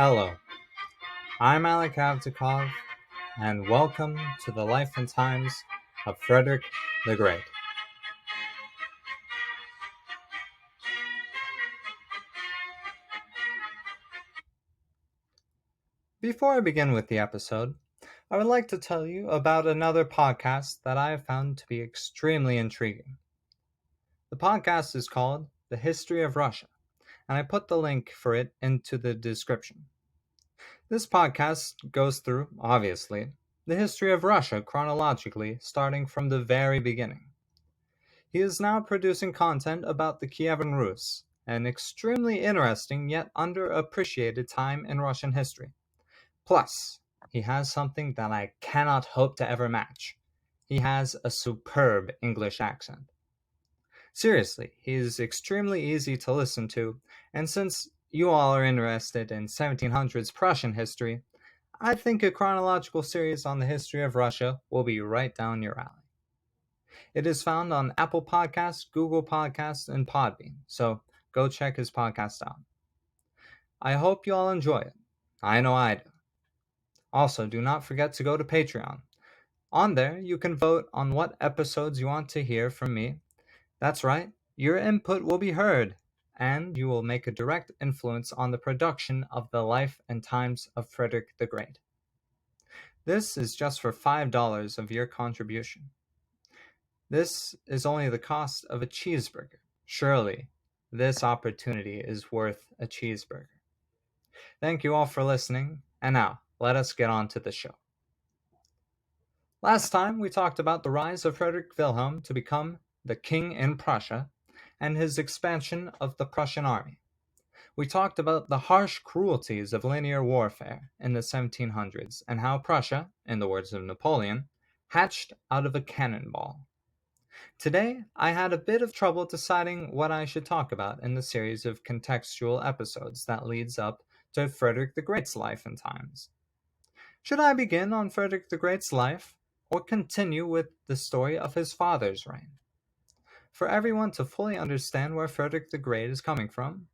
Hello, I'm Alec Avdikov, and welcome to the life and times of Frederick the Great. Before I begin with the episode, I would like to tell you about another podcast that I have found to be extremely intriguing. The podcast is called The History of Russia, and I put the link for it into the description. This podcast goes through, obviously, the history of Russia chronologically, starting from the very beginning. He is now producing content about the Kievan Rus, an extremely interesting yet underappreciated time in Russian history. Plus, he has something that I cannot hope to ever match. He has a superb English accent. Seriously, he is extremely easy to listen to, and since you all are interested in 1700s Prussian history, I think a chronological series on the history of Russia will be right down your alley. It is found on Apple Podcasts, Google Podcasts, and Podbean, so go check his podcast out. I hope you all enjoy it. I know I do. Also, do not forget to go to Patreon. On there, you can vote on what episodes you want to hear from me. That's right, your input will be heard, and you will make a direct influence on the production of the life and times of Frederick the Great. This is just for $5 of your contribution. This is only the cost of a cheeseburger. Surely, this opportunity is worth a cheeseburger. Thank you all for listening, and now, let us get on to the show. Last time, we talked about the rise of Frederick Wilhelm to become the king in Prussia, and his expansion of the Prussian army. We talked about the harsh cruelties of linear warfare in the 1700s, and how Prussia, in the words of Napoleon, hatched out of a cannonball. Today, I had a bit of trouble deciding what I should talk about in the series of contextual episodes that leads up to Frederick the Great's life and times. Should I begin on Frederick the Great's life, or continue with the story of his father's reign? For everyone to fully understand where Frederick the Great is coming from,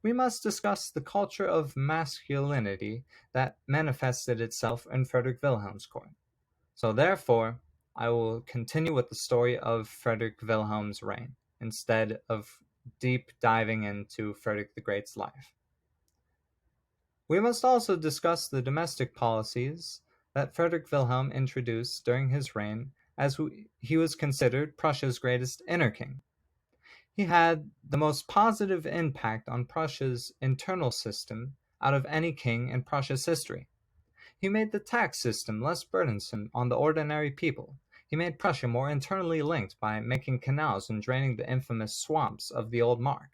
we must discuss the culture of masculinity that manifested itself in Frederick Wilhelm's court. So therefore, I will continue with the story of Frederick Wilhelm's reign, instead of deep diving into Frederick the Great's life. We must also discuss the domestic policies that Frederick Wilhelm introduced during his reign, as he was considered Prussia's greatest inner king. He had the most positive impact on Prussia's internal system out of any king in Prussia's history. He made the tax system less burdensome on the ordinary people. He made Prussia more internally linked by making canals and draining the infamous swamps of the old Mark.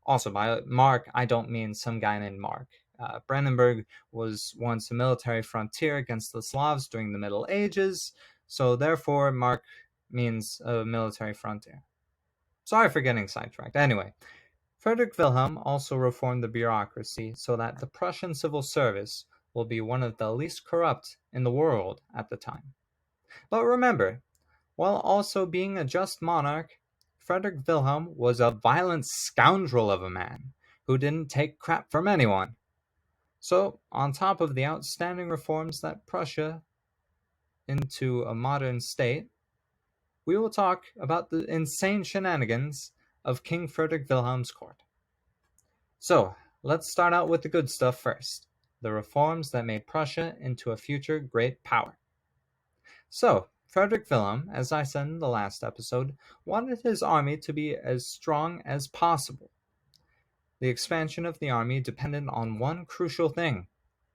Also, by Mark, I don't mean some guy named Mark. Brandenburg was once a military frontier against the Slavs during the Middle Ages, so therefore Mark means a military frontier. Sorry for getting sidetracked. Anyway, Frederick Wilhelm also reformed the bureaucracy so that the Prussian civil service will be one of the least corrupt in the world at the time. But remember, while also being a just monarch, Frederick Wilhelm was a violent scoundrel of a man who didn't take crap from anyone. So, on top of the outstanding reforms that Prussia into a modern state, we will talk about the insane shenanigans of King Frederick Wilhelm's court. So, let's start out with the good stuff first, the reforms that made Prussia into a future great power. So, Frederick Wilhelm, as I said in the last episode, wanted his army to be as strong as possible. The expansion of the army depended on one crucial thing: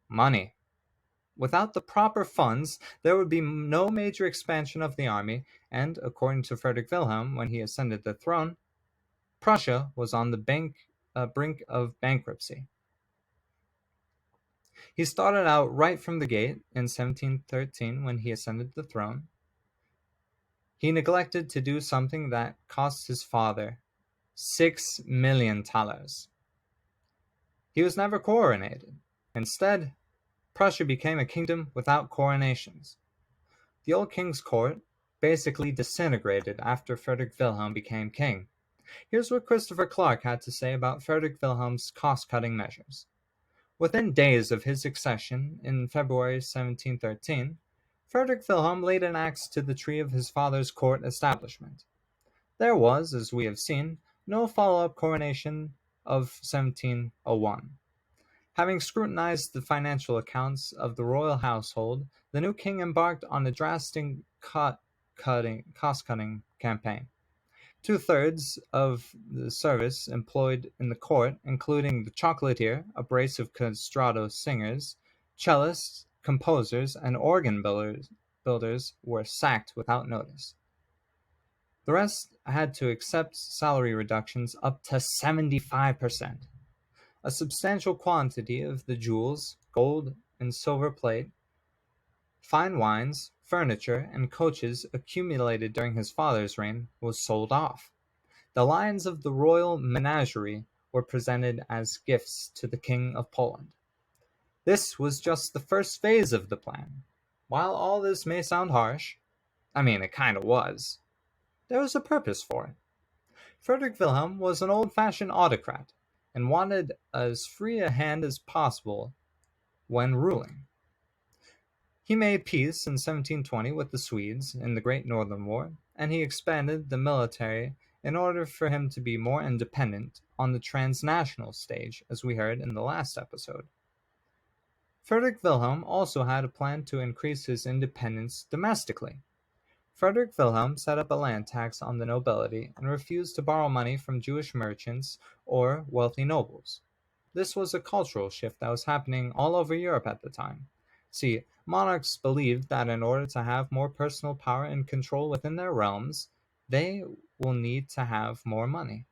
money. Without the proper funds, there would be no major expansion of the army, and according to Frederick Wilhelm, when he ascended the throne, Prussia was on the brink of bankruptcy. He started out right from the gate in 1713 when he ascended the throne. He neglected to do something that cost his father 6 million thalers. He was never coronated. Instead, Prussia became a kingdom without coronations. The old king's court basically disintegrated after Frederick Wilhelm became king. Here's what Christopher Clark had to say about Frederick Wilhelm's cost-cutting measures. Within days of his accession in February 1713, Frederick Wilhelm laid an axe to the tree of his father's court establishment. There was, as we have seen, no follow-up coronation of 1701. Having scrutinized the financial accounts of the royal household, the new king embarked on a drastic cost-cutting campaign. Two-thirds of the service employed in the court, including the chocolatier, a brace of castrato singers, cellists, composers, and organ builders, were sacked without notice. The rest had to accept salary reductions up to 75%. A substantial quantity of the jewels, gold and silver plate, fine wines, furniture, and coaches accumulated during his father's reign was sold off. The lions of the royal menagerie were presented as gifts to the King of Poland. This was just the first phase of the plan. While all this may sound harsh, it kind of was, there was a purpose for it. Frederick Wilhelm was an old-fashioned autocrat and wanted as free a hand as possible when ruling. He made peace in 1720 with the Swedes in the Great Northern War, and he expanded the military in order for him to be more independent on the transnational stage, as we heard in the last episode. Frederick Wilhelm also had a plan to increase his independence domestically. Frederick Wilhelm set up a land tax on the nobility and refused to borrow money from Jewish merchants or wealthy nobles. This was a cultural shift that was happening all over Europe at the time. See, monarchs believed that in order to have more personal power and control within their realms, they will need to have more money.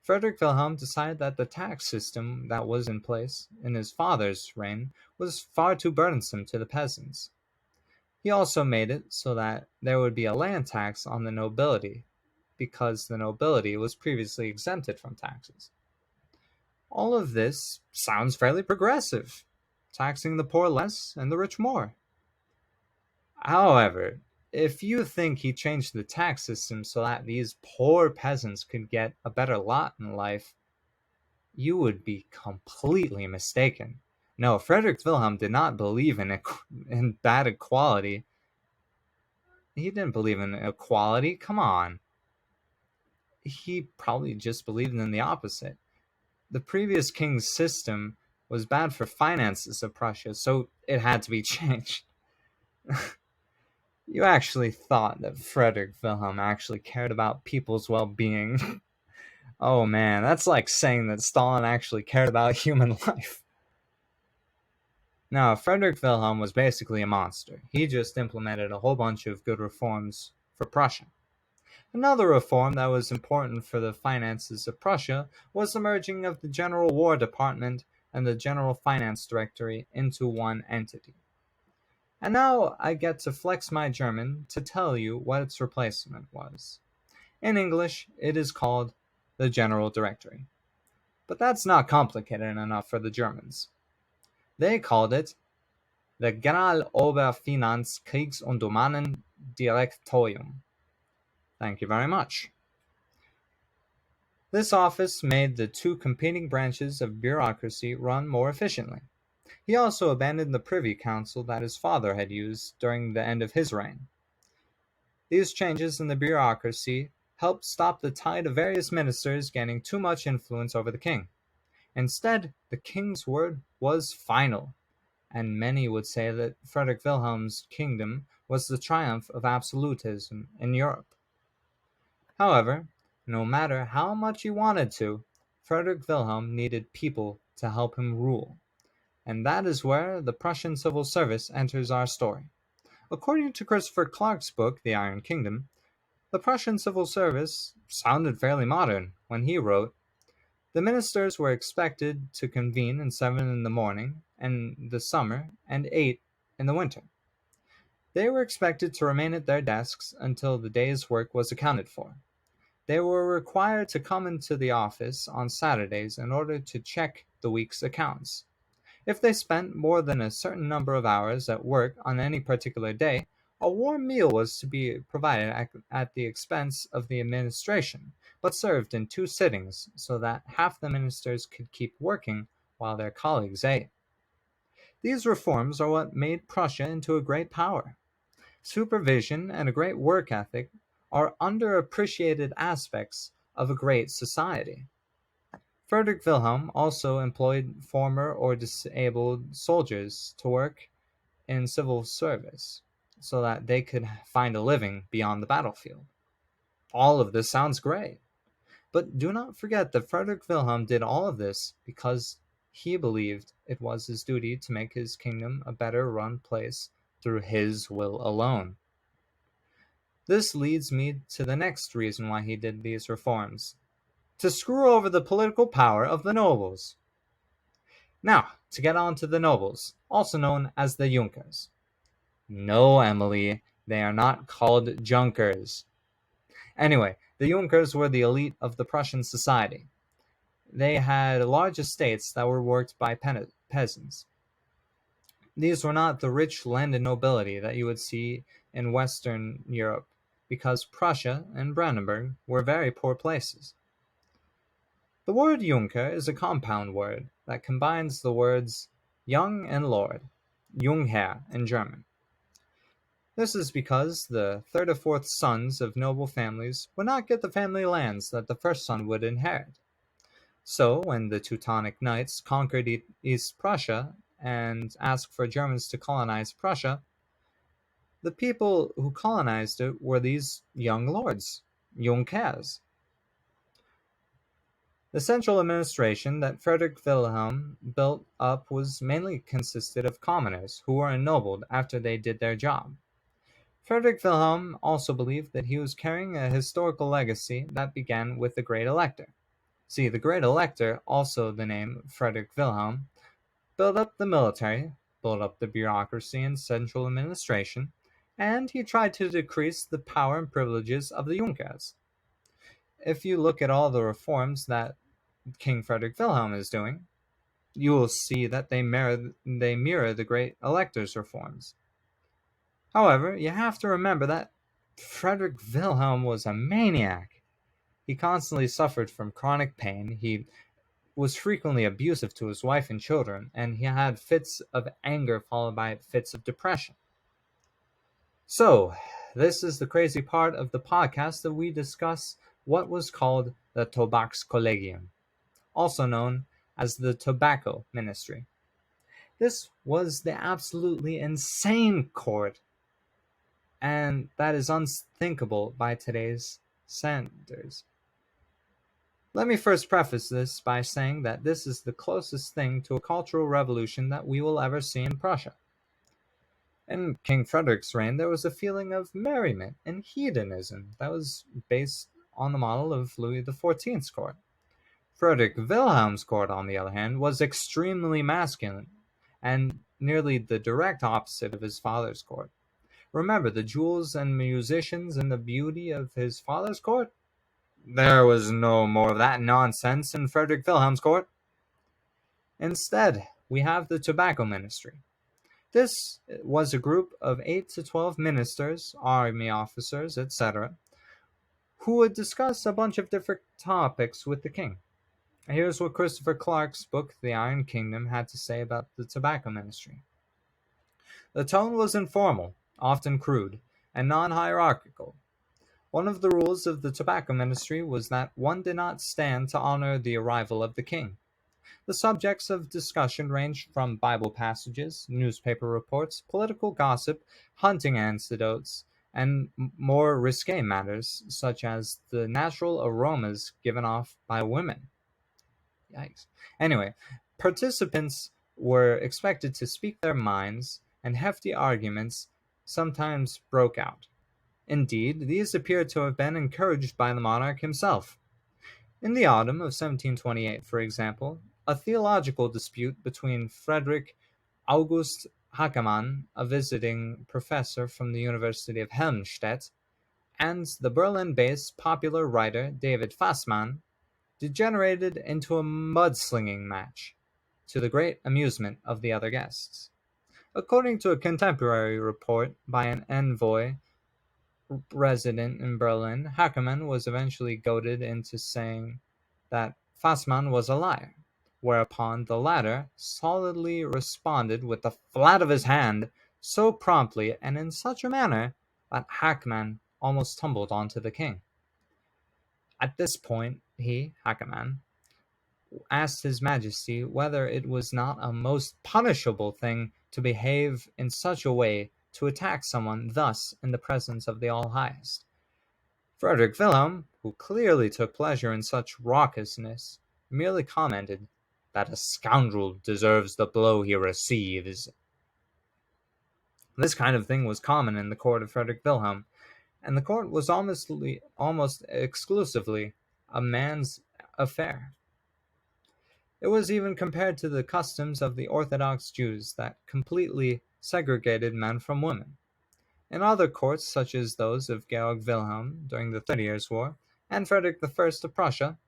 Frederick Wilhelm decided that the tax system that was in place in his father's reign was far too burdensome to the peasants. He also made it so that there would be a land tax on the nobility, because the nobility was previously exempted from taxes. All of this sounds fairly progressive, taxing the poor less and the rich more. However, if you think he changed the tax system so that these poor peasants could get a better lot in life, you would be completely mistaken. No, Frederick Wilhelm did not believe in bad equality. He didn't believe in equality. Come on. He probably just believed in the opposite. The previous king's system was bad for finances of Prussia, so it had to be changed. You actually thought that Frederick Wilhelm actually cared about people's well-being. Oh man, that's like saying that Stalin actually cared about human life. Now, Frederick Wilhelm was basically a monster. He just implemented a whole bunch of good reforms for Prussia. Another reform that was important for the finances of Prussia was the merging of the General War Department and the General Finance Directory into one entity. And now I get to flex my German to tell you what its replacement was. In English, it is called the General Directory. But that's not complicated enough for the Germans. They called it the Generaloberfinanz Kriegs- und Domänendirektorium. Thank you very much. This office made the two competing branches of bureaucracy run more efficiently. He also abandoned the Privy Council that his father had used during the end of his reign. These changes in the bureaucracy helped stop the tide of various ministers gaining too much influence over the king. Instead, the king's word was final, and many would say that Frederick Wilhelm's kingdom was the triumph of absolutism in Europe. However, no matter how much he wanted to, Frederick Wilhelm needed people to help him rule. And that is where the Prussian civil service enters our story. According to Christopher Clark's book, The Iron Kingdom, the Prussian civil service sounded fairly modern when he wrote, "The ministers were expected to convene at 7 in the morning in the summer and 8 in the winter. They were expected to remain at their desks until the day's work was accounted for. They were required to come into the office on Saturdays in order to check the week's accounts. If they spent more than a certain number of hours at work on any particular day, a warm meal was to be provided at the expense of the administration, but served in 2 sittings so that half the ministers could keep working while their colleagues ate. These reforms are what made Prussia into a great power. Supervision and a great work ethic are underappreciated aspects of a great society. Frederick Wilhelm also employed former or disabled soldiers to work in civil service so that they could find a living beyond the battlefield. All of this sounds great. But do not forget that Frederick Wilhelm did all of this because he believed it was his duty to make his kingdom a better run place through his will alone. This leads me to the next reason why he did these reforms: to screw over the political power of the nobles. Now, to get on to the nobles, also known as the Junkers. No, Emily, they are not called Junkers. Anyway, the Junkers were the elite of the Prussian society. They had large estates that were worked by peasants. These were not the rich landed nobility that you would see in Western Europe, because Prussia and Brandenburg were very poor places. The word Junker is a compound word that combines the words young and lord, Jungherr in German. This is because the third or fourth sons of noble families would not get the family lands that the first son would inherit. So, when the Teutonic Knights conquered East Prussia and asked for Germans to colonize Prussia, the people who colonized it were these young lords, Junkers. The central administration that Frederick Wilhelm built up was mainly consisted of commoners who were ennobled after they did their job. Frederick Wilhelm also believed that he was carrying a historical legacy that began with the Great Elector. See, the Great Elector, also the name Frederick Wilhelm, built up the military, built up the bureaucracy and central administration, and he tried to decrease the power and privileges of the Junkers. If you look at all the reforms that King Frederick Wilhelm is doing, you will see that they mirror the Great Elector's reforms. However, you have to remember that Frederick Wilhelm was a maniac. He constantly suffered from chronic pain, he was frequently abusive to his wife and children, and he had fits of anger followed by fits of depression. So, this is the crazy part of the podcast that we discuss what was called the Tobakskollegium, also known as the Tobacco Ministry. This was the absolutely insane court, and that is unthinkable by today's standards. Let me first preface this by saying that this is the closest thing to a cultural revolution that we will ever see in Prussia. In King Frederick's reign, there was a feeling of merriment and hedonism that was based on the model of Louis XIV's court. Frederick Wilhelm's court, on the other hand, was extremely masculine and nearly the direct opposite of his father's court. Remember the jewels and musicians and the beauty of his father's court? There was no more of that nonsense in Frederick Wilhelm's court. Instead, we have the Tobacco Ministry. This was a group of 8 to 12 ministers, army officers, etc., who would discuss a bunch of different topics with the king. Here's what Christopher Clark's book, The Iron Kingdom, had to say about the Tobacco Ministry. The tone was informal, often crude, and non-hierarchical. One of the rules of the Tobacco Ministry was that one did not stand to honor the arrival of the king. The subjects of discussion ranged from Bible passages, newspaper reports, political gossip, hunting anecdotes, and more risque matters, such as the natural aromas given off by women. Yikes. Anyway, participants were expected to speak their minds, and hefty arguments sometimes broke out. Indeed, these appear to have been encouraged by the monarch himself. In the autumn of 1728, for example, a theological dispute between Frederick August Hackemann, a visiting professor from the University of Helmstedt, and the Berlin-based popular writer David Fassmann, degenerated into a mudslinging match, to the great amusement of the other guests. According to a contemporary report by an envoy resident in Berlin, Hackemann was eventually goaded into saying that Fassmann was a liar. whereupon the latter solidly responded with the flat of his hand so promptly and in such a manner that Hackman almost tumbled onto the king. At this point, Hackman, asked his majesty whether it was not a most punishable thing to behave in such a way to attack someone thus in the presence of the All-Highest. Frederick Wilhelm, who clearly took pleasure in such raucousness, merely commented that a scoundrel deserves the blow he receives. This kind of thing was common in the court of Frederick Wilhelm, and the court was almost exclusively a man's affair. It was even compared to the customs of the Orthodox Jews that completely segregated men from women. In other courts, such as those of Georg Wilhelm during the 30 Years' War and Frederick I of Prussia,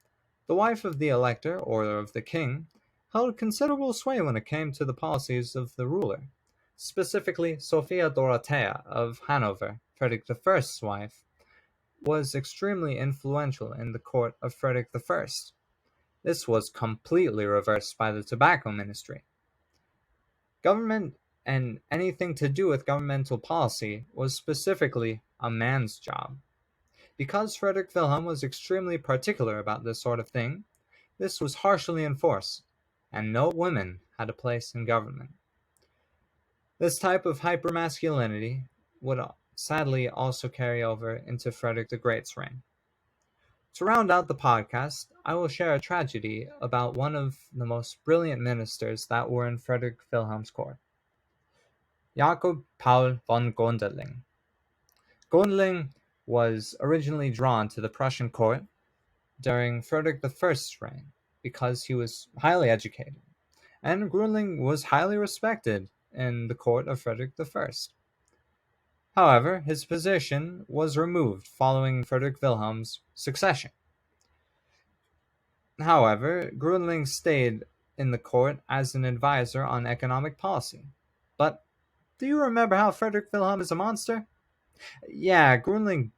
the wife of the elector or of the king held considerable sway when it came to the policies of the ruler. Specifically, Sophia Dorothea of Hanover, Frederick I's wife, was extremely influential in the court of Frederick I. This was completely reversed by the tobacco ministry. Government and anything to do with governmental policy was specifically a man's job. Because Frederick Wilhelm was extremely particular about this sort of thing, this was harshly enforced, and no women had a place in government. This type of hypermasculinity would sadly also carry over into Frederick the Great's reign. To round out the podcast, I will share a tragedy about one of the most brilliant ministers that were in Frederick Wilhelm's court. Jakob Paul von Gondeling. Gondeling was originally drawn to the Prussian court during Frederick I's reign because he was highly educated, and Grundling was highly respected in the court of Frederick I. However, his position was removed following Frederick Wilhelm's succession. However, Grundling stayed in the court as an advisor on economic policy. But do you remember how Frederick Wilhelm is a monster? Yeah, Grundling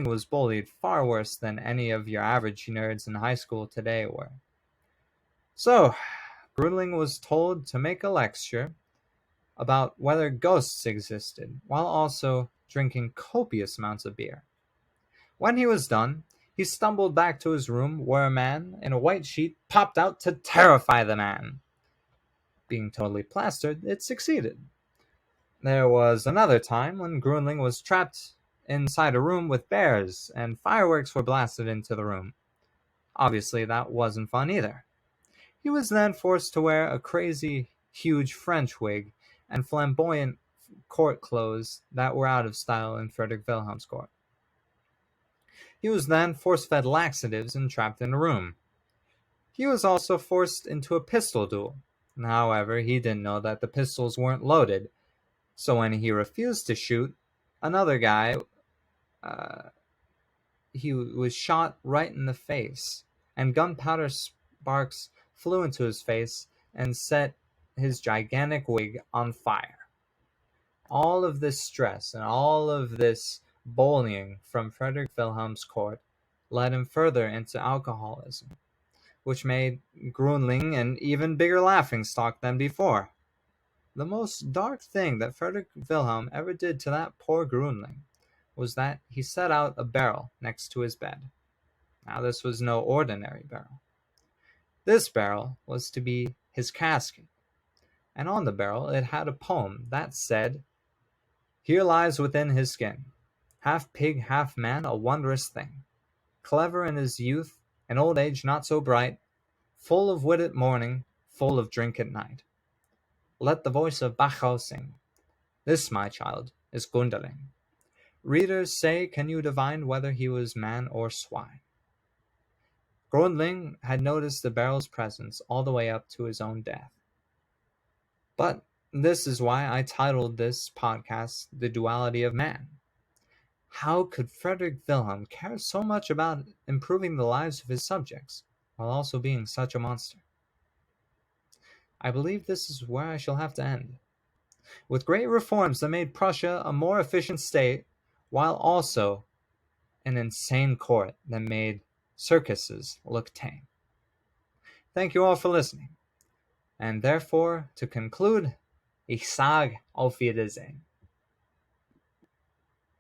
was bullied far worse than any of your average nerds in high school today were. So, Grundling was told to make a lecture about whether ghosts existed, while also drinking copious amounts of beer. When he was done, he stumbled back to his room where a man in a white sheet popped out to terrify the man. Being totally plastered, it succeeded. There was another time when Grundling was trapped inside a room with bears and fireworks were blasted into the room. Obviously, that wasn't fun either. He was then forced to wear a crazy, huge French wig and flamboyant court clothes that were out of style in Frederick Wilhelm's court. He was then force-fed laxatives and trapped in a room. He was also forced into a pistol duel. However, he didn't know that the pistols weren't loaded, so when he refused to shoot, another guy, he was shot right in the face, and gunpowder sparks flew into his face and set his gigantic wig on fire. All of this stress and all of this bullying from Frederick Wilhelm's court led him further into alcoholism, which made Grundling an even bigger laughingstock than before. The most dark thing that Frederick Wilhelm ever did to that poor Grundling was that he set out a barrel next to his bed. Now, this was no ordinary barrel. This barrel was to be his casket, and on the barrel it had a poem that said, "Here lies within his skin, half pig, half man, a wondrous thing, clever in his youth, in old age not so bright, full of wit at morning, full of drink at night. Let the voice of Bacchus sing. This, my child, is Gundeling. Readers, say, can you divine whether he was man or swine?" Grundling had noticed the barrel's presence all the way up to his own death. But this is why I titled this podcast The Duality of Man. How could Frederick Wilhelm care so much about improving the lives of his subjects, while also being such a monster? I believe this is where I shall have to end. With great reforms that made Prussia a more efficient state, while also an insane court that made circuses look tame. Thank you all for listening. And therefore, to conclude, ich sag auf Wiedersehen.